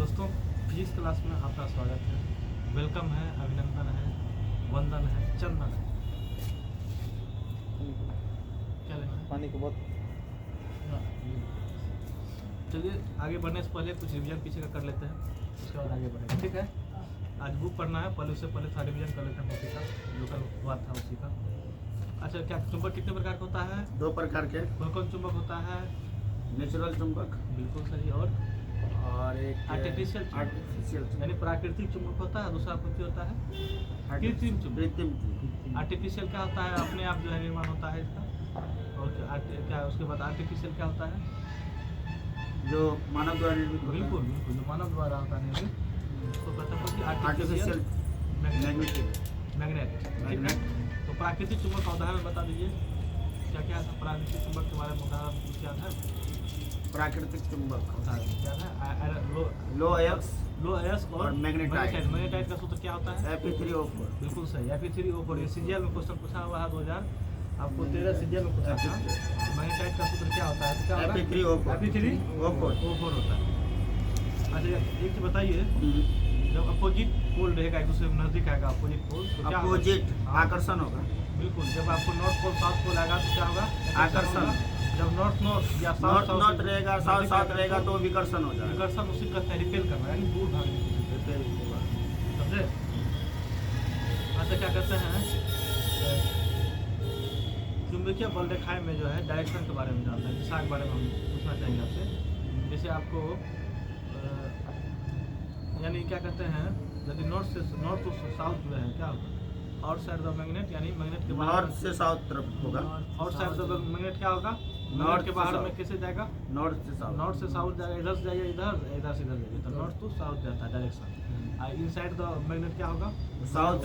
दोस्तों, physics class में आपका स्वागत है। वेलकम है, अभिनंदन है, वंदन है, चंदन है। क्या लेना है? पानी को बहुत। चलिए आगे बढ़ने से पहले कुछ रिवीजन पीछे का कर लेते हैं, उसके बाद आगे बढ़ेंगे। ठीक है, आज बुक पढ़ना है, पहले उससे पहले था रिवीजन कर लेते हैं टॉपिक का, जो कल हुआ था उसी का। अच्छा, क्या चुंबक कितने प्रकार का होता है? दो प्रकार के। कौन कौन चुंबक होता है? नेचुरल चुंबक बिल्कुल सही। और एक आर्टिफिशियल यानी प्राकृतिक चुंबक होता है, दूसरा कुछ होता है कृत्रिम चुंबक। आर्टिफिशियल क्या होता है? अपने आप जो है निर्माण होता है इसका। और क्या उसके बाद आर्टिफिशियल क्या होता है? जो मानव द्वारा निर्मित होता है। बिल्कुल बिल्कुल, जो मानव द्वारा होता है निर्मित, उसको कहते हैं कि आर्टिफिशियल मैग्नेट। तो प्राकृतिक चुंबक का उदाहरण बता दीजिए, क्या क्या है प्राकृतिक चुंबक के बारे में उदाहरण क्या है? प्राकृतिक चुंबक क्या है? लो अयस्क और मैग्नेटाइट। मैग्नेटाइट का सूत्र क्या होता है? Fe3O4। बिल्कुल सही, Fe3O4। ये सीजीएल में क्वेश्चन पूछा हुआ है 2000 आपको 13 सीजीएल में पूछा था। मैग्नेटाइट का सूत्र क्या होता है? क्या होगा? Fe3O4 होता है। अच्छा, एक चीज बताइए, जब अपोजिट पोल रहेगा, एक दूसरे के नजदीक आएगा अपोजिट पोल, तो क्या अपोजिट आकर्षण होगा। बिल्कुल, जब आपको नॉर्थ पोल साउथ पोल आएगा तो क्या होगा? आकर्षण। जब नॉर्थ या नॉर्थ रहेगा, साउथ रहेगा तो विकर्षण हो जाएगा। विकर्षण उसी कहते हैं रिपेल करना, यानी दूर भागने की। समझे? अच्छा, क्या कहते हैं, चुंबकीय बल रेखाएं में जो है डायरेक्शन के बारे में जानते हैं, दिशा के बारे में हम पूछना चाहेंगे आपसे। जैसे आपको यानी क्या कहते हैं, यदि नॉर्थ टू साउथ जो है क्या होगा? आउटसाइड द मैग्नेट, यानी मैग्नेट के बाहर नॉर्थ से साउथ तरफ होगा। आउटसाइड द मैग्नेट क्या होगा? नॉर्थ के बाहर में कैसे जाएगा? नॉर्थ से साउथ जाएगा, इधर से जाइए, इधर से इधर जाइए, तो नॉर्थ टू साउथ जाता है डायरेक्शन। इनसाइड द मैग्नेट क्या होगा? साउथ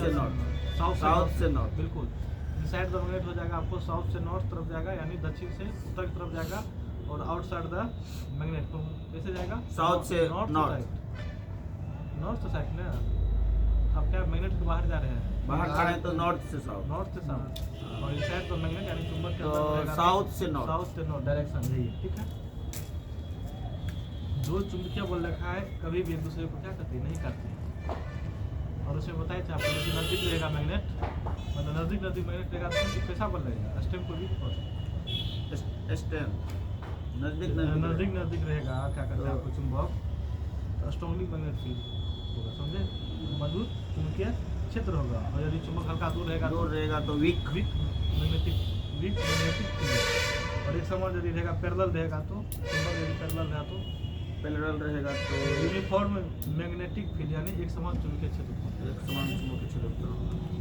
से नॉर्थ। बिल्कुल, इनसाइड द मैग्नेट हो जाएगा आपको साउथ से नॉर्थ तरफ जाएगा, यानी दक्षिण से उत्तर की तरफ जाएगा। और आउटसाइड द मैग्नेट को कैसे जाएगा? साउथ से नॉर्थ साइड में। अब क्या मैग्नेट के बाहर जा रहे हैं? बाहर खड़े हैं तो नॉर्थ से साउथ। और इनसाइड द मैग्नेट यानी चुंबक के अंदर रहेगा साउथ से नॉर्थ डायरेक्शन यही है। ठीक है, दो चुंबकीय बल रेखाएं कभी भी एक दूसरे को क्या करती नहीं करती। और उसमें बताया था आपको, जैसे नजदीक रहेगा मैग्नेट, मतलब नजदीक मैग्नेट रहेगा तो कैसा बल रहेगा? स्टेम को भी नजदीक रहेगा, क्या करता है आपको चुंबक स्ट्रॉन्गली मैग्नेट फील्ड होगा। समझे? मजबूत चुंबकीय क्षेत्र होगा। और यदि चुंबक हल्का दूर रहेगा तो वीक मैग्नेटिक फील्ड। और एक समान यदि रहेगा पैरेलल रहेगा तो चुंबक यदि पैरेलल रहेगा तो यूनिफॉर्म मैग्नेटिक फील्ड, यानी एक समान चुंबकीय क्षेत्र।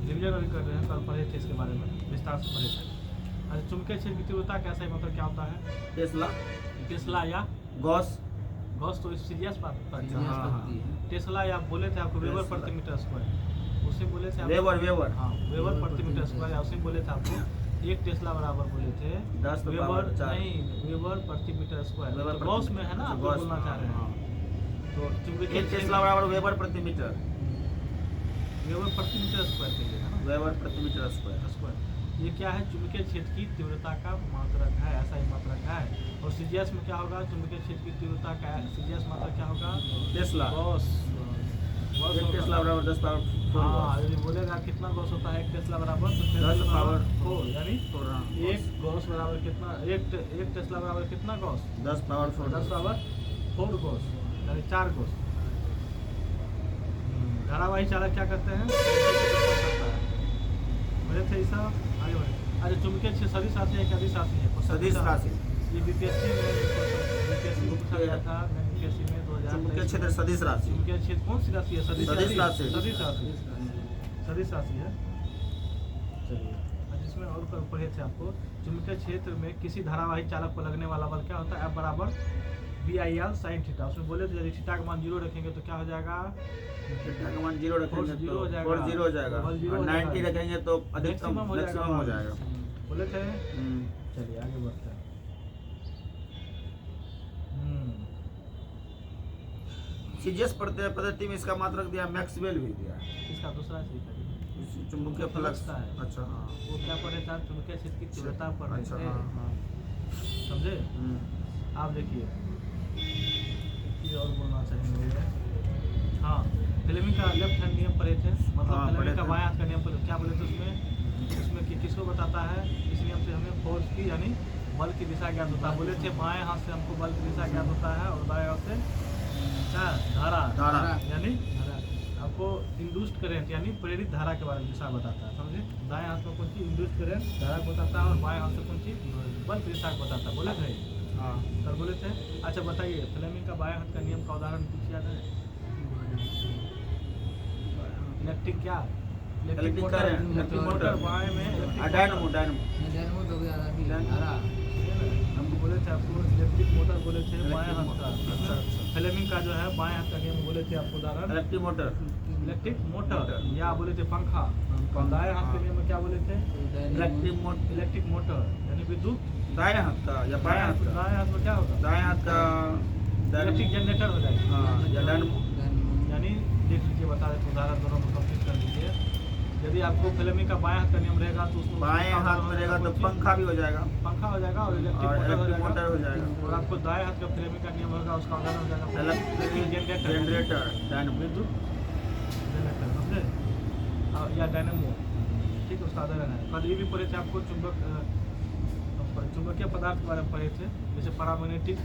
रिवीजन अभी कर रहे हैं, कल पढ़े थे इसके बारे में, विस्तार से पढ़े थे। अच्छा, चुंबकीय क्षेत्र की तीव्रता कैसा है, मतलब क्या होता है? टेस्ला या गॉस तो सीरियस बात है। टेस्ला या बोले थे आपको वेबर प्रति मीटर स्क्वायर, उसे बोले थे वेबर। हाँ, वेबर प्रति मीटर स्क्वायर, उसे बोले थे आपको एक टेस्ला बराबर बोले थे 10 वेबर नहीं, वेबर प्रति मीटर स्क्वायर। गॉस में है ना, आप बोलना चाह रहे हैं। तो चुंबकीय टेस्ला बराबर वेबर प्रति मीटर स्क्वायर के लिए है ना, वेबर प्रति मीटर स्क्वायर। ये क्या है? चुंबकीय क्षेत्र की तीव्रता का मात्रक है, ऐसा ही मात्रक है। और सीजीएस में क्या होगा? चुंबकीय क्षेत्र की तीव्रता का सीजीएस मात्रक क्या होगा? टेस्ला। गॉस टेस्ला बराबर 10 पावर 4। हाँ, यदि बोलेगा कितना गॉस होता है एक टेस्ला बराबर, तो 10 पावर 4, यानी एक गॉस बराबर कितना? एक टेस्ला बराबर कितना गॉस? 10 पावर 4 गॉस, यानी 4 गॉस। धारावाही चालक क्या करते हैं? मेरे थे ऐसा आगे बढ़े। अच्छा, चुंबकीय क्षेत्र सदिश राशि है क्या अदिश राशि है? सदिश राशि। ये बीपीएससी में पूछा गया था, बीपीएससी में 2000। चुंबकीय क्षेत्र सदिश राशि। चुंबकीय क्षेत्र कौन सी राशि है? सदिश राशि है। चलिए, जिसमें और पढ़े थे आपको, चुंबकीय क्षेत्र में किसी धारावाही चालक पर लगने वाला बल क्या होता है? F बराबर BIL sin थीटा। उसमें बोले थे यदि थीटा का मान 0 रखेंगे तो क्या हो जाएगा? थीटा का मान 0 रखेंगे तो 0 हो जाएगा। और 90 रखेंगे तो अधिकतम मैक्सिमम हो जाएगा। बोले थे। चलिए आगे बढ़ते हैं। सीजीएस पद्धति में इसका मात्रक दिया, मैक्सवेल भी दिया। इसका दूसरा चुंबकीय फ्लक्स का है। अच्छा, हाँ, वो क्या पढ़े था? चुंबकीय क्षेत्र की तीव्रता पर। अच्छा, हाँ। समझे? आप देखिए, और बोलना चाहेंगे हाँ, फ्लेमिंग का लेफ्ट हैंड नियम पढ़े थे, मतलब हाँ, फ्लेमिंग का पढ़े थे। बाएं हाथ का नियम क्या बोले थे उसमें कि किसको बताता है, इस नियम से हमें फोर्स की यानी बल की दिशा ज्ञात होता है। बोले थे बाएं हाथ से हमको बल की दिशा ज्ञात होता है और दाएं हाथ से क्या धारा यानी आपको इंड्यूस्ड करेंट यानी प्रेरित धारा के बारे में दिशा बताता है, समझे। दाएं हाथ में कौन चीज इंड्यूस्ड करेंट धारा को बताता है और बाएं हाथ से कौन चीज बल की दिशा को बताता है, बोले थे। हाँ, सर बोले थे। अच्छा बताइए, फ्लेमिंग का बाएं हाथ का नियम का उदाहरण कुछ याद है? इलेक्ट्रिक क्या? इलेक्ट्रिक मोटर बाएं में डायनामो हमको बोले थे आपको इलेक्ट्रिक मोटर बोले थे बाएं हाथ का। अच्छा। फ्लेमिंग का जो है बाएं हाथ का नियम बोले थे आपको उदाहरण इलेक्ट्रिक मोटर या बोले थे पंखा। दाएं हाथ के नियम में क्या बोले थे? इलेक्ट्रिक मोटर यानी विद्युत। दाएं हाथ का या बाएं हाथ का? दाएं हाथ में क्या होगा? दाएं हाथ का इलेक्ट्रिक जनरेटर हो जाएगा। हाँ, या डायनामो यानी देख लीजिए, बता देते उदाहरण दोनों को कंप्लीट कर लीजिए। यदि आपको फ्लेमिंग का बाएं हाथ का नियम रहेगा तो उसमें बाएं हाथ में रहेगा तो पंखा भी हो जाएगा और इलेक्ट्रिक मोटर हो जाएगा। और आपको दाएं हाथ का फ्लेमिंग का नियम होगा, उसका उदाहरण हो जाएगा इलेक्ट्रिक जनरेटर डायनामो विद्युत जनरेटर, समझे, या डायनामो, ठीक, उसका उदाहरण है। कल ये भी पढ़े थे आपको चुंबकीय पदार्थ के बारे में पढ़े थे, जैसे पैरामैग्नेटिक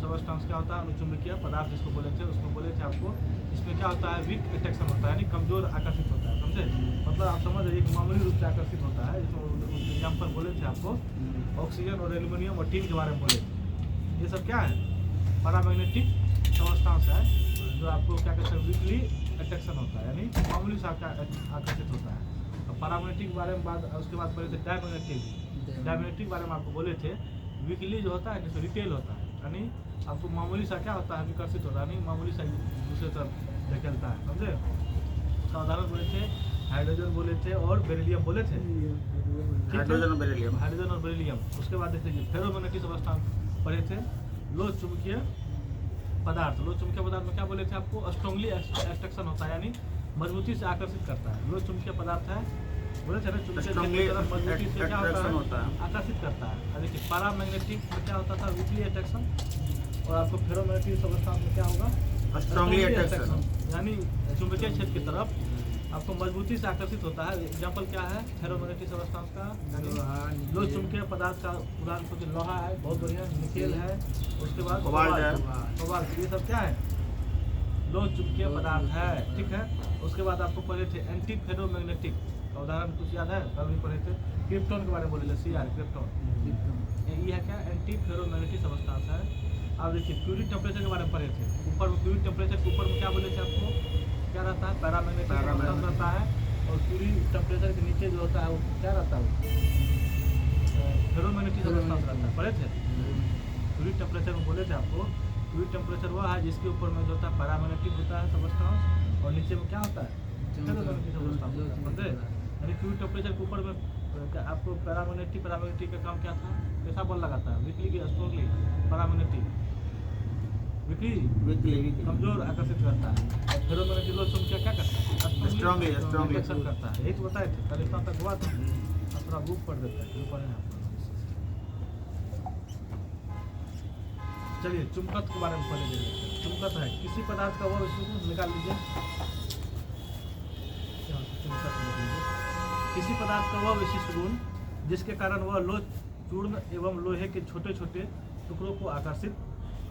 सबस्टेंस क्या होता है, अनुचुंबकीय पदार्थ जिसको बोले थे, उसमें बोले थे आपको इसमें क्या होता है, वीक अट्रैक्शन होता है यानी कमजोर आकर्षित होता है, समझे। मतलब आप समझ रहे कि मामूली रूप से आकर्षित होता है। इसमें एग्जाम्पल बोले थे आपको ऑक्सीजन और एल्यूमिनियम और टीन के बारे में बोले थे। ये सब क्या है, पैरामैग्नेटिक सबस्टेंस है जो आपको क्या कहते हैं, वीकली अट्रैक्शन होता है यानी मामूली से आकर्षित होता है। और पैरामैग्नेटिक के बारे में उसके बाद बोले थे डायमैग्नेटिक बारे में आपको बोले थे वीकली जो होता है जैसे रिटेल होता है यानी आपको मामूली सा क्या होता है, विकसित होता है नहीं, मामूली सा दूसरे तरफ धकेलता है, समझे। उसका उदाहरण बोले थे हाइड्रोजन बोले थे और बेरिलियम बोले थे, हाइड्रोजन और बेरिलियम। उसके बाद देख लीजिए फेरोमैग्नेटिक सबस्टेंस पढ़े थे, लो चुंबकीय पदार्थ में क्या बोले थे आपको, स्ट्रांगली एट्रैक्शन होता है यानी मजबूती से आकर्षित करता है। लो चुंबकीय पदार्थ है बोले थे ना, चुंबकीय मजबूती से क्या होता है, आकर्षित करता है। देखिए पैरामैग्नेटिक में क्या होता था, वीकली अट्रैक्शन, और आपको फेरोमैग्नेटिक सबस्टेंस में क्या होगा, स्ट्रांगली अट्रैक्शन यानी चुंबकीय क्षेत्र की तरफ आपको मजबूती से आकर्षित होता है। एग्जाम्पल क्या है फेरोमैग्नेटिक सबस्टेंस का, यानी लो चुंबकीय पदार्थ का उदाहरण कुछ लोहा है, बहुत बढ़िया, निकेल है, उसके बाद कोबाल्ट, ये सब क्या है, लो चुंबकीय पदार्थ है, ठीक है। उसके बाद आपको पढ़े थे एंटी फेरोमैग्नेटिक का उदाहरण कुछ याद है, कल भी पढ़े थे, क्रिप्टॉन के बारे में बोले थे, क्रिप्टॉन, ये है क्या, एंटी फेरोमैग्नेटिक सबस्टेंस है। आप देखिए क्यूरिक टेम्परेचर के बारे में पढ़े थे, ऊपर में क्यूरिक टेम्परेचर के ऊपर में क्या बोले थे आपको, क्या रहता है, पैरामैग्नेटिक रहता है, और क्यूरिक टेम्परेचर के नीचे जो होता है वो क्या रहता है, फेरोमैग्नेटिक सबस्टेंस रहता है, पढ़े थे। क्यूरिक टेम्परेचर में बोले थे आपको, क्यूरिक टेम्परेचर वह है जिसके ऊपर में जो होता है पैरामैग्नेटिक होता है सबस्टेंस और नीचे में क्या होता है, फेरोमैग्नेटिक सबस्टेंस, समझे। यानी क्यूरिक टेम्परेचर के ऊपर में आपको पैरामैग्नेटिक का काम क्या था, कैसा बल लगाता है, वीकली की स्ट्रांगली, पैरामैग्नेटिक वीकली कमजोर आकर्षित करता है, और फेरोमैग्नेटिक लो चुंबकीय क्या करता है, स्ट्रांगली अट्रैक्शन करता है। यही तो बताए थे, कल इतना तक हुआ था, अब थोड़ा बुक पढ़ देता है, जो पढ़े हैं। चलिए चुंबकत्व के बारे में पढ़ने देंगे। चुंबकत्व है किसी पदार्थ का वह विशेष निकाल लीजिए, किसी पदार्थ का वह विशिष्ट गुण जिसके कारण वह लोह चूर्ण एवं लोहे के छोटे छोटे टुकड़ों को आकर्षित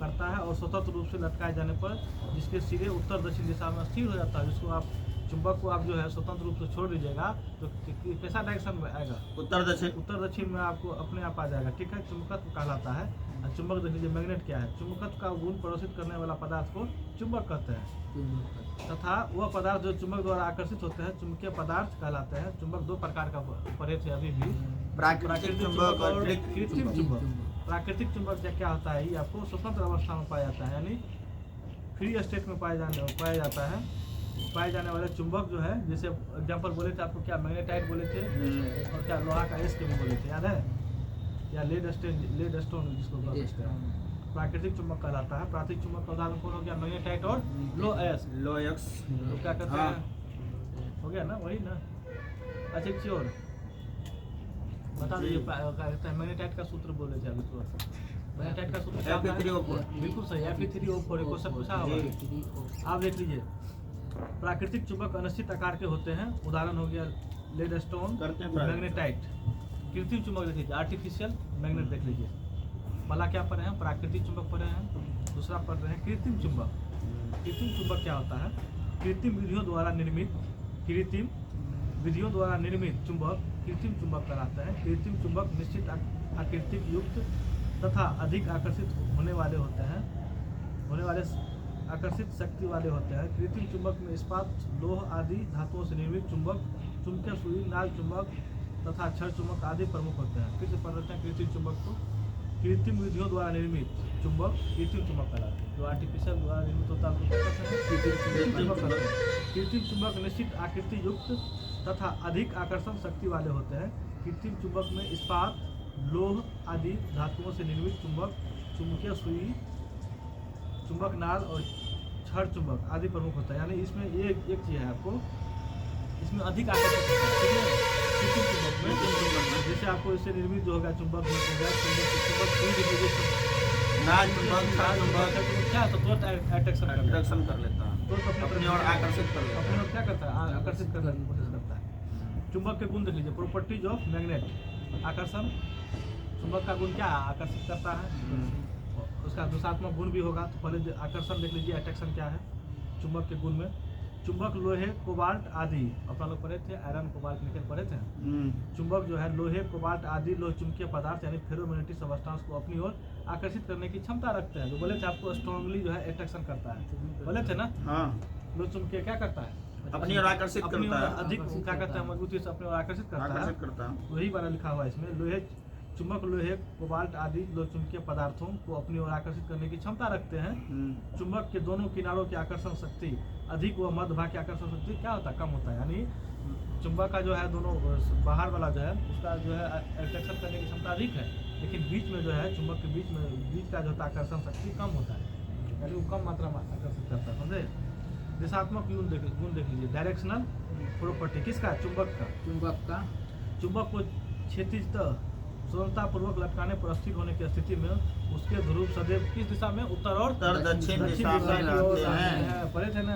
करता है और स्वतंत्र रूप से लटकाए जाने पर जिसके सिरे उत्तर दक्षिण दिशा में स्थिर हो जाता है। जिसको आप चुंबक को आप जो है स्वतंत्र रूप से छोड़ दीजिएगा तो कैसा डायरेक्शन में आएगा, उत्तर दक्षिण में आपको अपने आप आ जाएगा, ठीक है। चुंबकत्व कहलाता है। और चुंबक देख लीजिए, मैग्नेट क्या है, चुंबकत्व का गुण प्रदर्शित करने वाला पदार्थ को चुंबक कहते हैं, तथा वह पदार्थ जो चुंबक द्वारा आकर्षित होते हैं चुंबकीय पदार्थ कहलाते हैं। चुंबक दो प्रकार का पढ़े थे अभी भी, प्राकृतिक चुंबक और कृत्रिम चुंबक। प्राकृतिक चुंबक क्या होता है, ये आपको स्वतंत्र अवस्था में पाया जाता है, यानी फ्री स्टेट में पाए जाने वाले चुंबक जो है, जैसे एग्जांपल बोले थे आपको, क्या मैग्नेटाइट बोले थे और क्या लोहा का एस के भी बोले थे, याद है, या लेड स्टोन जिसको बोलते हैं, प्राकृतिक चुंबक कहलाता है। प्राकृतिक चुंबक का उदाहरण कौन हो गया, मैग्नेटाइट और लो एक्स, तो क्या कहते हैं, हो गया ना, वही ना। अच्छा एक चीज और बता दीजिए, क्या कहते हैं, मैग्नेटाइट का सूत्र बोले थे अभी थोड़ा सा, मैग्नेटाइट का सूत्र क्या होता है, बिल्कुल सही, Fe3O4 क्वेश्चन पूछा होगा, आप देख लीजिए प्राकृतिक चुंबक अनिश्चित आकार के होते हैं, उदाहरण हो गया लेड स्टोन, मैग्नेटाइट। कृत्रिम चुंबक देख लीजिए, आर्टिफिशियल मैग्नेट देख लीजिए। पहला क्या पढ़े हैं, प्राकृतिक चुंबक पढ़े हैं, दूसरा पढ़ रहे हैं कृत्रिम चुंबक। कृत्रिम चुंबक क्या होता है, कृत्रिम विधियों द्वारा निर्मित चुंबक कृत्रिम चुंबक कहलाता है। कृत्रिम चुंबक निश्चित आकृति युक्त तथा अधिक आकर्षित होने वाले आकर्षित शक्ति वाले होते हैं। कृत्रिम चुंबक में इस्पात, लोह आदि धातुओं से निर्मित चुंबक, चुंबकीय सुई, नाल चुंबक तथा क्षण चुंबक आदि प्रमुख होते हैं। फिर से पढ़ लेते हैं कृत्रिम चुंबक को। कृत्रिम विधियों द्वारा निर्मित चुंबक कृत्रिम चुंबक कहलाते हैं। जो आर्टिफिशियल द्वारा निर्मित होता है कृत्रिम चुंबक कहलाते हैं। कृत्रिम चुंबक निश्चित आकृति युक्त तथा अधिक आकर्षण शक्ति वाले होते हैं। कृत्रिम चुंबक में इस्पात, लोह आदि धातुओं से निर्मित चुंबक, चुंबकीय सुई, चुंबक नाल और क्षण चुंबक आदि प्रमुख होता है। यानी इसमें एक चीज़ है आपको, इसमें अधिक आकर्षक होता है, ठीक है। कृत्रिम चुंबक में जैसे आपको इससे निर्मित जो होगा चुंबक में क्या तो तुरंत अट्रैक्शन कर लेता है, तो अपनी ओर आकर्षित कर लेता है। अपनी ओर क्या करता है, आकर्षित करने की कोशिश करता है। चुंबक के गुण देख लीजिए, प्रॉपर्टीज ऑफ मैग्नेट। आकर्षण, चुंबक का गुण क्या है, आकर्षित करता है। उसका दूसरात्मक गुण भी होगा, तो पहले आकर्षण देख लीजिए, अट्रैक्शन क्या है चुंबक के गुण में। चुंबक लोहे, कोबाल्ट आदि, अपना लोग पढ़े थे, आयरन, कोबाल्ट, निकल पढ़े थे। चुंबक जो है लोहे, कोबाल्ट आदि लोह चुंबकीय पदार्थ यानी फेरोमैग्नेटिक सब्सटेंस को अपनी ओर आकर्षित करने की क्षमता रखते हैं। जो बोले थे आपको, स्ट्रांगली जो है अट्रैक्शन करता है, बोले थे ना। हाँ, लोह चुंबकीय क्या करता है, अपनी ओर आकर्षित करता है, अधिक क्या करता है, मजबूती से अपनी ओर आकर्षित करता है। वही वाला लिखा हुआ है इसमें। लोहे चुंबक लोहे, कोबाल्ट आदि लोह चुंबकीय पदार्थों को अपनी ओर आकर्षित करने की क्षमता रखते हैं। चुंबक के दोनों किनारों की आकर्षण शक्ति अधिक व मध्य भाग की आकर्षण शक्ति क्या होता है, कम होता है। यानी चुंबक का जो है दोनों बाहर वाला जो है उसका जो है अट्रैक्शन करने की क्षमता अधिक है, लेकिन बीच में जो है चुंबक के बीच का जो होता है आकर्षण शक्ति कम होता है, यानी वो कम मात्रा में आकर्षित करता है। समझे। दिशात्मक गुण देख लीजिए, डायरेक्शनल प्रॉपर्टी किसका, चुंबक का। चुंबक को क्षैतिज स्वतंत्रतापूर्वक लटकाने पर स्थिर होने की स्थिति में उसके ध्रुव सदैव किस दिशा में, उत्तर और दक्षिण दिशा में रहते हैं। पढ़े थे ना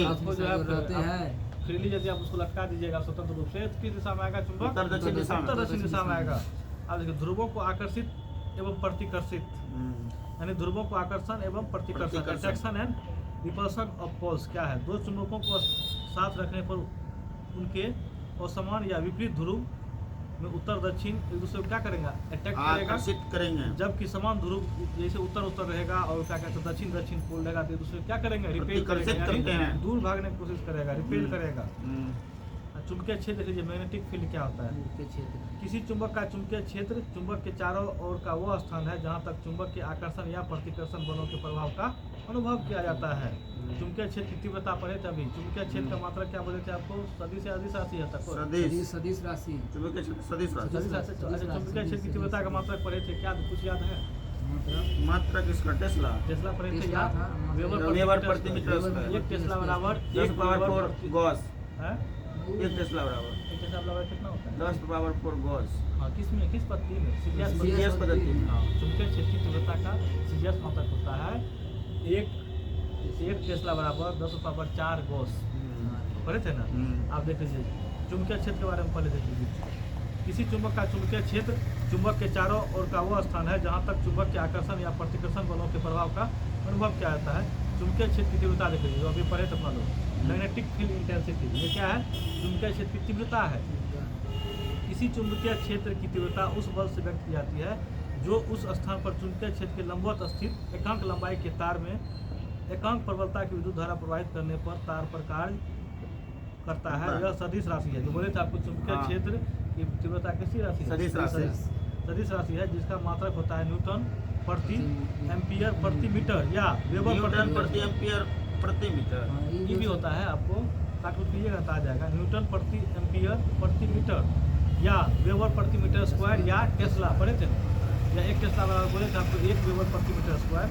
आपको जो है फ्रीली यदि आप उसको लटका दीजिएगा स्वतंत्र रूप से, किस दिशा में आएगा चुंबक, उत्तर दक्षिण दिशा में आएगा। अब देखिए ध्रुवों को आकर्षित एवं प्रतिकर्षित, यानी ध्रुवों को आकर्षण एवं प्रतिकर्षण, attraction and repulsion of poles क्या है, दो चुंबकों को साथ रखने पर उनके असमान या विपरीत ध्रुव में उत्तर दक्षिण एक दूसरे को क्या करेंगे, आकर्षित करेंगे। जबकि समान ध्रुव जैसे उत्तर रहेगा और क्या कहते हैं दक्षिण पोल रहेगा, तो एक दूसरे क्या करेंगे, रिपेल करेंगे, दूर भागने की कोशिश करेगा, रिपेल करेगा। चुंबकीय क्षेत्र लीजिए, मैग्नेटिक फील्ड क्या होता है, किसी चुंबक का चुंबकीय क्षेत्र चुंबक के चारों ओर का वह स्थान है जहां तक चुंबक के आकर्षण या प्रतिकर्षण बलों के प्रभाव का अनुभव किया जाता है। चुंबकीय क्षेत्र की तीव्रता पढ़े थे अभी। चुंबकीय क्षेत्र का मात्रा क्या बोले थे आपको, सदिश या अदिश राशि है तक, सदिश राशि। चुंबकीय क्षेत्र सदिश राशि। चुंबकीय क्षेत्र की तीव्रता का मात्रा पढ़े थे, क्या कुछ याद है, मात्रा किसका, टेस्ला पढ़े थे, याद, वेबर प्रति मीटर स्क्वायर। एक टेस्ला बराबर 10 पावर 4 गॉस है। एक टेस्ला बराबर कितना होता है, 10 पावर 4 गॉस। हाँ, किस पद्धति में, सीजीएस पद्धति में। चुंबकीय क्षेत्र की तीव्रता का सीजीएस मात्रक होता है एक टेस्ला बराबर 10 पावर 4 गॉस। पढ़े थे ना आप, देख लीजिए चुंबकीय क्षेत्र के बारे में पहले देख लीजिए। किसी चुंबक का चुंबकीय क्षेत्र चुंबक के चारों ओर का वह स्थान है जहां तक चुंबक के आकर्षण या प्रतिकर्षण बलों के प्रभाव का अनुभव किया जाता है। चुंबकीय क्षेत्र की तीव्रता देख लीजिए, अभी पढ़े थे अपना लोग, मैग्नेटिक फील्ड इंटेंसिटी। ये क्या है, चुंबकीय क्षेत्र की तीव्रता है। किसी चुंबकीय क्षेत्र की तीव्रता उस बल से व्यक्त की जाती है जो उस स्थान पर चुंबकीय क्षेत्र के लंबवत स्थित एकांक लंबाई के तार में एकांक प्रबलता की विद्युत धारा प्रवाहित करने पर तार पर कार्य करता है। यह सदिश राशि है। जो बोले थे आपको, चुंबकीय क्षेत्र की तीव्रता किसी राशि है, सदिश राशि है, जिसका मात्रक होता है न्यूटन प्रति एम्पियर प्रति मीटर या वेबर प्रति एम्पियर प्रति मीटर। ये भी होता है, आपको ताकि कीजिएगा आ जाएगा, न्यूटन प्रति एम्पियर प्रति मीटर या वेबर प्रति मीटर स्क्वायर या टेस्ला। पढ़े थे या एक टेस्ला बराबर बोले थे आपको 1 वेबर प्रति मीटर स्क्वायर,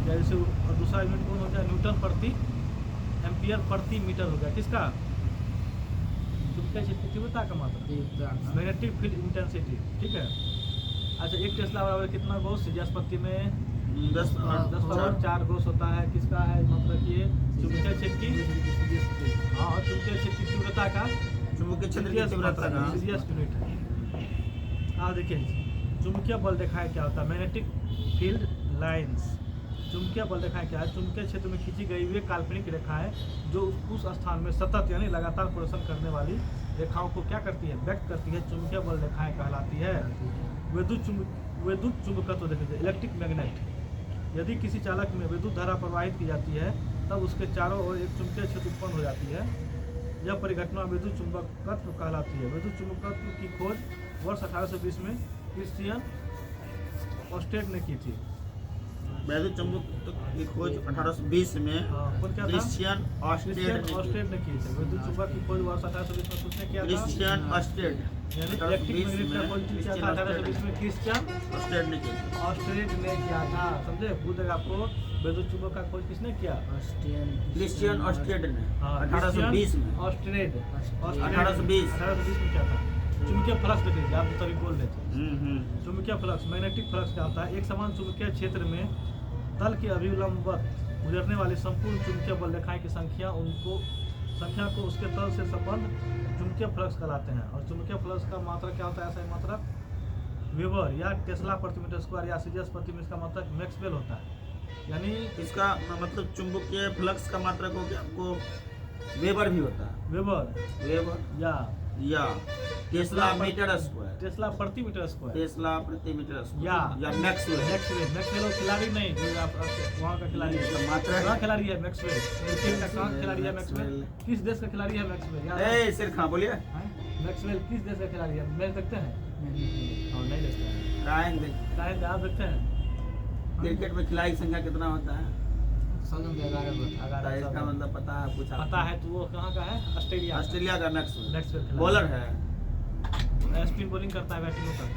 या जैसे और दूसरा यूनिट कौन हो गया, न्यूटन प्रति एम्पियर प्रति मीटर हो गया। किसका, चुंबकीय क्षेत्र की तीव्रता का मात्रा, मैग्नेटिक फील्ड इंटेंसिटी। ठीक है। अच्छा, एक टेस्ला बराबर कितना गॉस, सीजीएस पद्धति में 10 10 पर 4 ग्रोस होता है। किसका है मतलब ये चुंबकीय क्षेत्र की, हाँ चुंबकीय क्षेत्र की तीव्रता का, चुंबकीय क्षेत्र की तीव्रता का सीरियस यूनिट है। हाँ देखिए चुंबकीय बल देखा है क्या होता है, मैग्नेटिक फील्ड लाइंस। चुंबकीय बल देखा है क्या है, चुंबकीय क्षेत्र में खींची गई हुई काल्पनिक रेखाएं जो उस स्थान में सतत यानी लगातार प्रदर्शन करने वाली रेखाओं को क्या करती है, व्यक्त करती है, चुंबकीय बल रेखाएं कहलाती है। विद्युत चुंबकत्व देखिए, इलेक्ट्रिक मैग्नेट। यदि किसी चालक में विद्युत धारा प्रवाहित की जाती है तब उसके चारों ओर एक चुंबकीय क्षेत्र उत्पन्न हो जाती है। यह परिघटना विद्युत चुंबकत्व कहलाती है। विद्युत चुंबकत्व की खोज वर्ष 1820 में क्रिश्चियन ऑस्टेड ने की थी। वैद्युत चुंबकत्व की खोज 1820 में क्रिश्चियन ऑस्टेड ने की थी। विद्युत चुंबक की खोज वर्ष 1820 में किसने किया था? Christian Oersted. यानी इलेक्ट्रिक मैग्नेट का खोज किया था 1820 में क्रिश्चियन ऑस्टेड ने किया था। समझे, पूछेगा आपको विद्युत चुंबक का खोज किसने किया? क्रिश्चियन ऑस्टेड ने 1820 में। ऑस्टेड 1820 में क्या था? चुंबकीय फ्लक्स देखिए, आप तभी बोल रहे थे। चुंबकीय फ्लक्स, मैग्नेटिक फ्लक्स क्या होता है? एक समान चुंबकीय क्षेत्र में तल के अभिलंबवत गुजरने वाली संपूर्ण चुंबकीय बल रेखाएं की संख्या को उसके तल से संबंध चुंबकीय फ्लक्स कहलाते हैं। और चुंबकीय फ्लक्स का मात्रा क्या होता है? ऐसा मात्रक वेबर या टेस्ला प्रति मीटर स्क्वायर या सीजीएस प्रति मीटर का मात्रक मैक्सवेल होता है। यानी इसका मतलब चुंबकीय फ्लक्स का मात्रक हो गया आपको वेबर भी होता है। वेबर या टेस्ला मीटर स्क्वायर, टेस्ला प्रति मीटर स्क्वायर, टेस्ला प्रति मीटर स्क्वायर या मैक्सवेल खिलाड़ी नहीं, जो आप वहाँ का खिलाड़ी है, मात्रा खिलाड़ी है मैक्सवेल। क्रिकेट का कहाँ खिलाड़ी है मैक्सवेल? किस देश का खिलाड़ी है मैक्सवेल? सिर खां बोलिए, मैक्सवेल किस देश का खिलाड़ी है? मैच देखते हैं? नहीं देखते हैं। रायन आप देखते हैं? क्रिकेट में खिलाड़ी की संख्या कितना होता है? 11। इसका मतलब पता है, पूछा पता है तो वो कहाँ का है? ऑस्ट्रेलिया का मैक्सवेल बॉलर है। स्पिन बॉलिंग करता है, बैटिंग करता है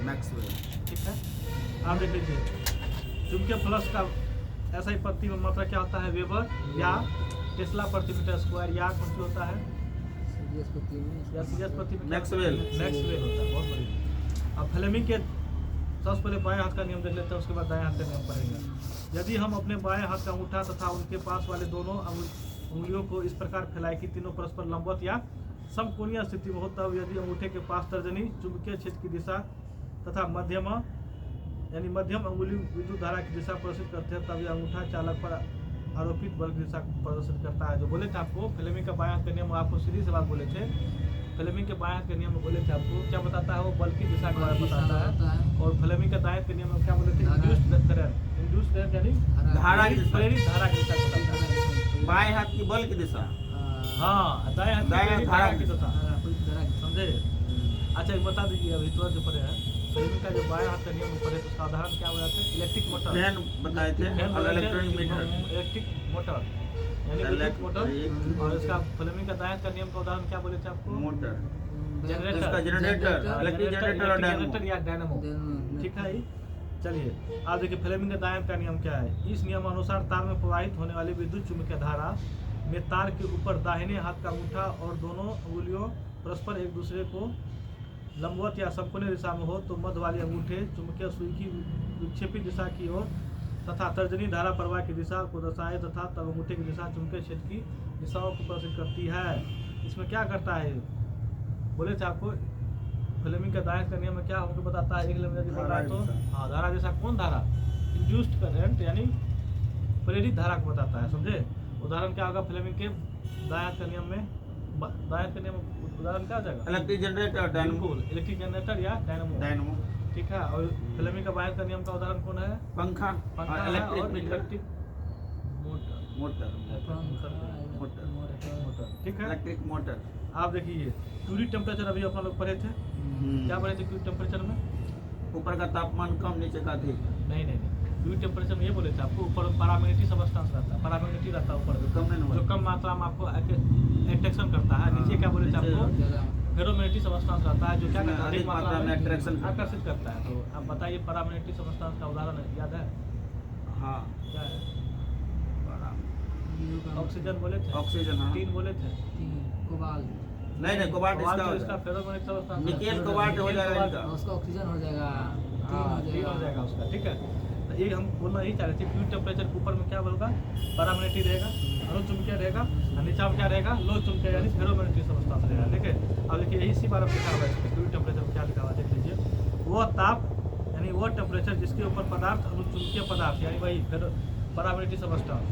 मैक्सवेल। ठीक है, आप देख लीजिए चुंबकीय फ्लक्स का ऐसा ही प्रति मात्रा क्या होता है? वेबर या टेस्ला प्रति मीटर स्क्वायर या कौन सी होता है? सीजीएस प्रति मैक्सवेल होता है। बहुत बढ़िया। अब फ्लेमिंग के सबसे पहले बाएं हाथ का नियम देख लेते हैं, उसके बाद दाएं हाथ का नियम पढ़ेंगे। यदि हम अपने बाएं हाथ का अंगूठा तथा उनके पास वाले दोनों उंगलियों को इस प्रकार फैलाएं कि तीनों परस्पर लंबवत या समकोणीय स्थिति में हो, तब यदि अंगूठे के पास तर्जनी चुंबकीय क्षेत्र की दिशा तथा मध्यम अंगुली विद्युत धारा की दिशा प्रदर्शित करते हैं, तब यह अंगूठा चालक पर आरोपित बल की दिशा प्रदर्शित करता है। जो बोले थे आपको फ्लेमिंग का बाएं हाथ का नियम, आपको सीधी से बात बोले थे। फ्लेमिंग के बाएं हाथ के नियम में बोले थे आपको क्या बताता है? वो बल की दिशा के बारे में बताता है। और फ्लेमिंग के दाएं हाथ के नियम में क्या बोले थे? इंड्यूस्ड करंट यानी प्रेरित धारा की दिशा बताता है। बाएं हाथ की बल की दिशा, हाँ दाएं हाथ की धारा की दिशा, समझे? अच्छा एक बता दीजिए, अभी तो जो पढ़े हैं फ्लेमिंग का जो बाएं हाथ का नियम पढ़े, तो उसका उदाहरण क्या हो जाता है? इलेक्ट्रिक मोटर, फैन बताए थे, इलेक्ट्रॉनिक मीटर, इलेक्ट्रिक मोटर यानी इलेक्ट्रिक मोटर। और इसका फ्लेमिंग का दाएं हाथ का नियम का उदाहरण क्या बोले थे आपको? मोटर, जनरेटर, इलेक्ट्रिक जनरेटर या डायनामो। ठीक है, चलिए आप देखिए फ्लेमिंग के दाएं का नियम क्या है। इस नियम अनुसार तार में प्रवाहित होने वाली विद्युत चुंबकीय धारा में तार के ऊपर दाहिने हाथ का अंगूठा और दोनों उंगलियों परस्पर एक दूसरे को लंबवत या समकोणीय दिशा में हो, तो मध्य वाले अंगूठे चुंबकीय सुई की विक्षेपित दिशा की ओर तथा तर्जनी धारा प्रवाह की दिशा को दर्शाए, तथा तब अंगूठे की दिशा चुंबकीय क्षेत्र की दिशाओं को प्रदर्शित करती है। इसमें क्या करता है? बोले थे आपको फ्लेमिंग का दाएं का नियम में क्या हमको बताता है? एक यदि बोल रहा है तो हाँ धारा दिशा, कौन धारा? इंड्यूस्ड करंट यानी प्रेरित धारा को बताता है, समझे? उदाहरण क्या होगा फ्लेमिंग के दाएं का नियम में? दाएं का नियम उदाहरण क्या हो जाएगा? Electric generator, dynamo, electric generator या डायनामो। ठीक है, और फ्लेमिंग का बाएं का नियम का उदाहरण कौन है? पंखा, इलेक्ट्रिक मोटर। ठीक है, इलेक्ट्रिक मोटर। आप देखिए क्यूरी टेम्परेचर अभी अपन लोग पढ़े थे, क्या पढ़े थे? क्यूरी टेम्परेचर में ऊपर का तापमान कम, नीचे का अधिक। नहीं क्यूरी टेम्परेचर में ये बोले थे आपको ऊपर पैरामैग्नेटिक सबस्टेंस रहता है, पैरामैग्नेटिक रहता है ऊपर जो कम मात्रा में आपको अट्रैक्शन करता है। नीचे क्या बोले थे आपको? फेरोमैग्नेटिक सबस्टेंस रहता है जो क्या करता है? अधिक मात्रा में आकर्षित करता है। तो आप बताइए पैरामैग्नेटिक सबस्टेंस का उदाहरण याद है? हाँ, क्या है? ऑक्सीजन बोले थे, ऑक्सीजन, हाँ। टीन बोले थे, कोबाल्ट। नहीं कोबाल्ट इसका फेरोमैग्नेटिक सबस्टेंस, निकेल कोबाल्ट हो जाएगा, उसका ऑक्सीजन हो जाएगा। तीन हो जाएगा उसका, ठीक है। तो ये हम बोलना यही चाह रहे थे, फ्लूइड टेम्परेचर के ऊपर में क्या होगा, पैरामैग्नेटिक रहेगा, अनुचुंबकीय रहेगा, और नीचा में क्या रहेगा, लो चुंबकीय यानी फेरोमैग्नेटिक सबस्टेंस रहेगा। देखिए अब देखिए इसी बार अब लिखा हुआ है फ्लूइड टेम्परेचर में क्या लिखा हुआ है, देख लीजिए। वो ताप यानी वो टेम्परेचर जिसके ऊपर पदार्थ अनुचुंबकीय पदार्थ यानी वही फिर पैरामैग्नेटिक सबस्टेंस,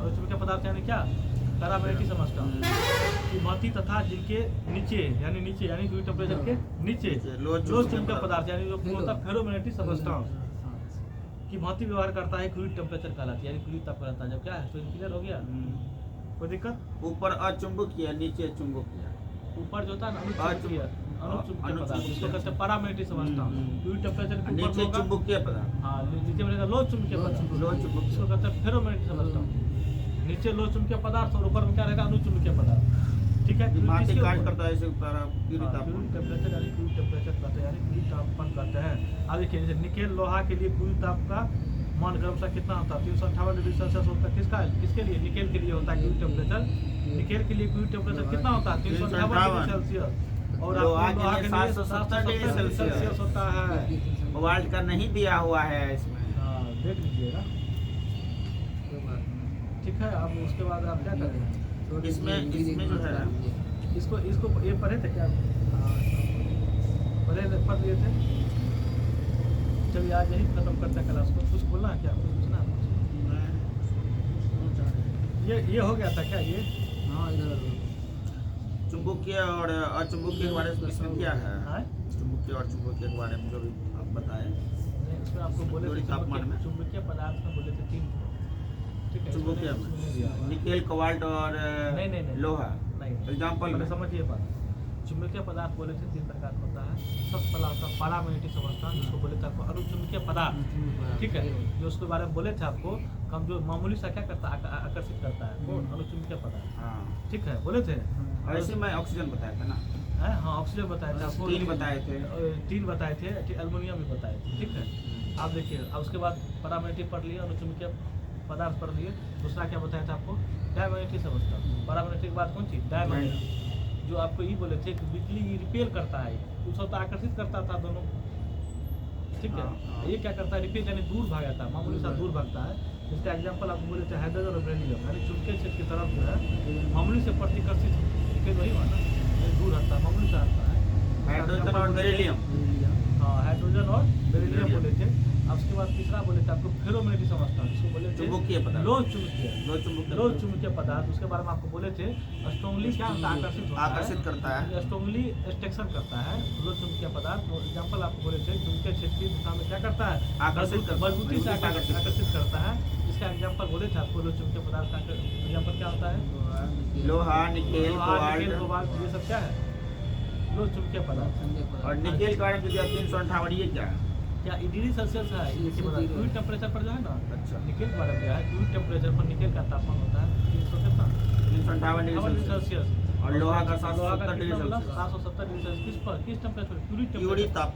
अनुचुंबकीय पदार्थ यानी क्या, पैरामैग्नेटिक सबस्टेंस की महती तथा जिनके नीचे यानी फ्लूइड टेम्परेचर के नीचे लो चुंबकीय पदार्थ यानी जो होता है फेरोमैग्नेटिक सबस्टेंस की महती व्यवहार करता है, फ्लूइड टेम्परेचर कहलाती है, यानी फ्लूइड ताप कहलाता है। जब क्या है तो क्लियर हो गया, कोई दिक्कत? ऊपर अचुंबकीय नीचे चुंबकीय, ऊपर जो था अनुचुंबकीय पदार्थ जिसको कहते हैं पैरामैग्नेटिक सबस्टेंस, फ्लूइड टेम्परेचर के ऊपर नीचे चुंबकीय पदार्थ, हां नीचे में रहेगा लो चुंबकीय पदार्थ, जिसको कहते हैं फेरोमैग्नेटिक सबस्टेंस। नीचे लो चुंबकीय पदार्थ और ऊपर में क्या रहेगा, अनुचुंबकीय पदार्थ, ठीक है। मात्रा कार्य करता है इसे फ्लूइड टेम्परेचर यानी फ्लूइड टेम्परेचर कहते हैं, यानी फ्लूइड तापमान कहते हैं। अब देखिए जैसे निकेल लोहा के लिए फ्लूइड ताप का मान क्रमशः कितना होता है, 358 डिग्री सेल्सियस होता है। किसके लिए, निकेल के लिए होता है फ्लूइड टेम्परेचर। निकेल के लिए फ्लूइड टेम्परेचर कितना होता है, 358 डिग्री सेल्सियस, और लोहा के लिए 770 डिग्री सेल्सियस होता है। कोबाल्ट का नहीं दिया हुआ है इसमें, देख लीजिएगा, ठीक है। अब उसके बाद आप क्या करेंगे, इसमें जो है इसको ये पढ़े थे क्या, पढ़ लिए थे। चलिए आज यही खत्म करते हैं क्लास को। कुछ बोलना है क्या, कुछ पूछना है? ये हो गया था क्या ये? हाँ इधर चुंबकीय और अचुंबकीय के बारे में इसमें क्या है, चुंबकीय और चुंबकीय के बारे में जो भी आप बताएं। इसमें आपको बोले तापमान में चुंबकीय पदार्थ में बोले थे 3, ठीक है। चुंबकीय में निकेल, कोबाल्ट और नहीं लोहा, नहीं, एग्जांपल में समझिए बात। चुंबकीय पदार्थ बोले थे 3 प्रकार का होता है। सबसे पहला होता है पैरामैग्नेटिक सबस्टेंस, जिसको बोले थे आपको अनुचुंबकीय पदार्थ, ठीक है। जो उसके बारे में बोले थे आपको, कम जो मामूली सा क्या करता है, आकर्षित करता है, वो अनुचुंबकीय पदार्थ, ठीक है, बोले थे। ऐसे में ऑक्सीजन बताया था ना, हाँ ऑक्सीजन बताए थे आपको, 3 बताए थे, 3 बताए थे, एल्युमिनियम भी बताए थे, ठीक है। आप देखिए अब उसके बाद पैरामैग्नेटिक पढ़ लिए, अनुचुंबकीय पदार्थ पढ़ लिए। दूसरा क्या बताया था आपको, डायमैग्नेटिक सबस्टेंस। पैरामैग्नेटिक के बाद कौन चीज, डायमैग्नेटिक, जो आपको ये बोले थे कि बिजली रिपेल करता है, कुछ होता आकर्षित करता था दोनों, ठीक है। ये क्या करता है, रिपेल यानी दूर भाग जाता है, मामूली सा दूर भागता है। इसका एग्जांपल आपको बोले थे हाइड्रोजन और बेरिलियम, यानी चुंबकीय क्षेत्र की तरफ जो है मामूली से प्रतिकर्षित, रिपेल वही हुआ ना, दूर हटता है, मामूली से हटता है। हाइड्रोजन और बेरिलियम, हाँ हाइड्रोजन और बेरिलियम बोले थे। अब उसके बाद तीसरा बोले थे आपको फेरोमैग्नेटिक सबस्टेंस, जिसको बोले थे चुंबकीय पदार्थ, लो चुंबकीय पदार्थ। उसके बारे में आपको बोले थे स्ट्रांगली क्या होता है, आकर्षित करता है, स्ट्रांगली एक्सट्रैक्शन करता है लो चुंबकीय पदार्थ। एग्जांपल आपको बोले थे चुंबकीय क्षेत्र की दिशा में क्या करता है, मजबूती से आकर्षित करता है। इसका एग्जांपल बोले थे आपको, लो चुंबकीय पदार्थ का एग्जांपल क्या होता है, लोहा, निकेल, कोबाल्ट, ये सब क्या है, लो चुंबकीय पदार्थ। और निकेल का 358, ये क्या है, क्या डिग्री सेल्सियस है, फ्लूइड टेम्परेचर पर जो है ना, अच्छा, निकेल के बारे में है, फ्लूइड टेम्परेचर पर निकेल का तापमान होता है 358 डिग्री सेल्सियस, और लोहा का 770 डिग्री मतलब सेल्सियस, 770 डिग्री सेल्सियस। किस पर, किस टेम्परेचर, फ्लूइड ताप।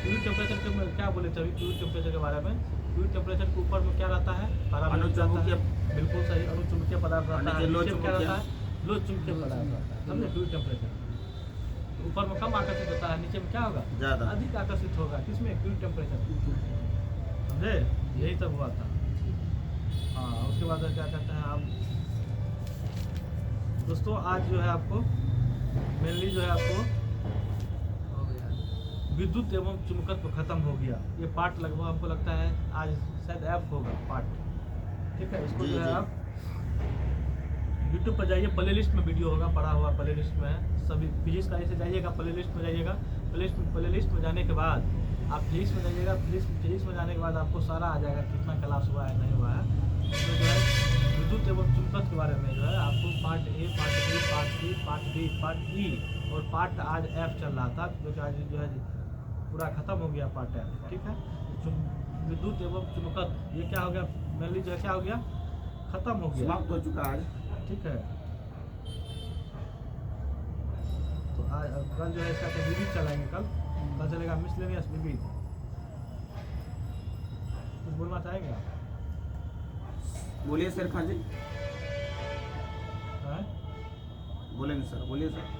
फ्लूइड टेम्परेचर के क्या बोले थे अभी, फ्लूइड टेम्परेचर के बारे में। फ्लूइड टेम्परेचर के ऊपर में क्या रहता है, अनुचुंबकीय, बिल्कुल सही, अनुचुंबकीय पदार्थ रहता है। लो क्या रहता है, लो चुंबकीय पदार्थ रहता है, समझे। फ्लूइड टेम्परेचर ऊपर में कम आकर्षित होता है, नीचे में क्या होगा, ज्यादा अधिक आकर्षित होगा, किसमें, फ्लूइड टेम्परेचर, समझे। यही सब हुआ था। हाँ उसके बाद क्या कहते हैं आप दोस्तों, आज जो है आपको मेनली जो है आपको विद्युत एवं चुंबकत्व खत्म हो गया। ये पार्ट लगभग हमको लगता है आज शायद ऐप होगा पार्ट, ठीक है। इसको जो है आप यूट्यूब पर जाइए, प्ले लिस्ट में वीडियो होगा, पड़ा हुआ प्ले लिस्ट में है। सभी फिजिक्स का ऐसे जाइएगा, प्ले लिस्ट में जाइएगा, प्ले लिस्ट में जाने के बाद आप फिजिक्स में जाइएगा, फिजिक्स में जाने के बाद आपको सारा आ जाएगा कितना क्लास हुआ है नहीं हुआ है। तो जो है विद्युत एवं चुंबकत्व के बारे में जो है आपको part A, part B, part C, part D, part E और पार्ट आज एफ चल रहा था, जो कि आज जो है पूरा खत्म हो गया पार्ट एफ, ठीक है। विद्युत एवं चुंबकत्व ये क्या हो गया, मेनली जो है क्या हो गया, खत्म हो गया, समाप्त हो चुका है, ठीक है। तो आज कल जो है इसका विविध चलाएंगे, कल चलेगा मिसलेनियस विविध। कुछ बोलना चाहेंगे आप? बोलिए सर, खान जी हैं? बोलेंगे सर, बोलिए सर।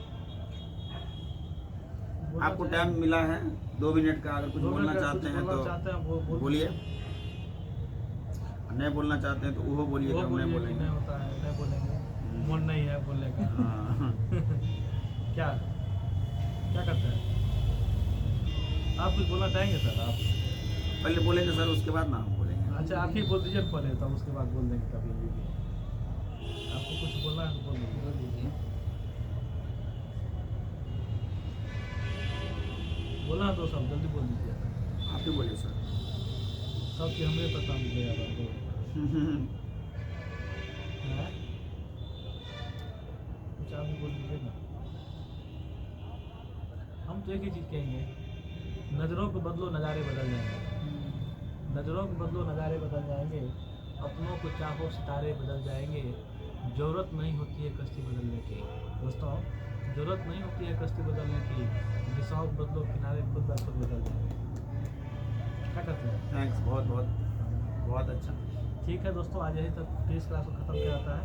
बोल आपको टाइम मिला है 2 मिनट का, अगर कुछ बोलना चाहते हैं तो बोलिए, नहीं बोलना चाहते हैं तो वो बोलिए, तो हम नहीं बोलेंगे। नहीं होता है, नहीं बोलेंगे, मन नहीं है बोलने का। हाँ। क्या क्या करते हैं आप? कुछ बोलना चाहेंगे सर? आप पहले बोलेंगे सर, उसके बाद ना हम बोलेंगे। अच्छा, आप ही बोल दीजिए पहले, तब उसके बाद बोल देंगे कभी भी। आपको कुछ बोलना है तो बोल दीजिए। बोलना तो सब जल्दी बोल दीजिए। आप ही बोलिए सर। सब कि हमें पता मुझे यार आपको कुछ आप भी बोल दीजिए ना। हम तो एक ही चीज़ कहेंगे, नज़रों को बदलो नज़ारे बदल जाएंगे। नज़रों को बदलो नज़ारे बदल जाएंगे, अपनों को चाहो सितारे बदल जाएंगे। ज़रूरत नहीं होती है कश्ती बदलने की दोस्तों, ज़रूरत नहीं होती है कश्ती बदलने की, दिशाओं को बदलो किनारे खुद ब खुद बदल जाएंगे। क्या करते हैं? थैंक्स, बहुत बहुत बहुत अच्छा। ठीक है दोस्तों, आज यही तक 30 क्लास को ख़त्म किया जाता है।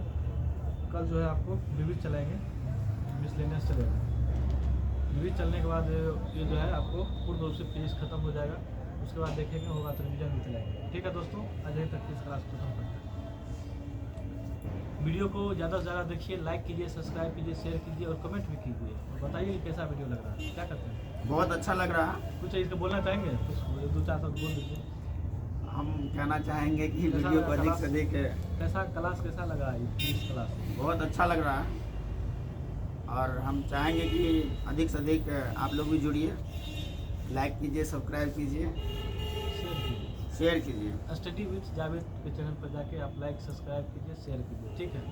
कल जो है आपको विविध चलाएंगे, मिसलेनियस चलेगा। विविध चलने के बाद ये जो है आपको पूर्ण रूप से पेज खत्म हो जाएगा। उसके बाद देखेंगे होगा तो रिविजन भी चलाएंगे। ठीक है दोस्तों, आज यही तक 30 क्लास खत्म करते हैं। वीडियो को ज़्यादा से ज़्यादा देखिए, लाइक कीजिए, सब्सक्राइब कीजिए, शेयर कीजिए और कमेंट भी कीजिए और बताइए कैसा वीडियो लग रहा है। क्या करते हैं? बहुत अच्छा लग रहा है। कुछ इसको बोलना चाहेंगे? कुछ 2-4 शब्द बोल दीजिए। हम कहना चाहेंगे कि वीडियो को अधिक से अधिक, कैसा क्लास कैसा लगा इस क्लास? बहुत अच्छा लग रहा है और हम चाहेंगे कि अधिक से अधिक आप लोग भी जुड़िए, लाइक कीजिए, सब्सक्राइब कीजिए, शेयर कीजिए। स्टडी विद जावेद के चैनल पर जाके आप लाइक सब्सक्राइब कीजिए, शेयर कीजिए। ठीक है।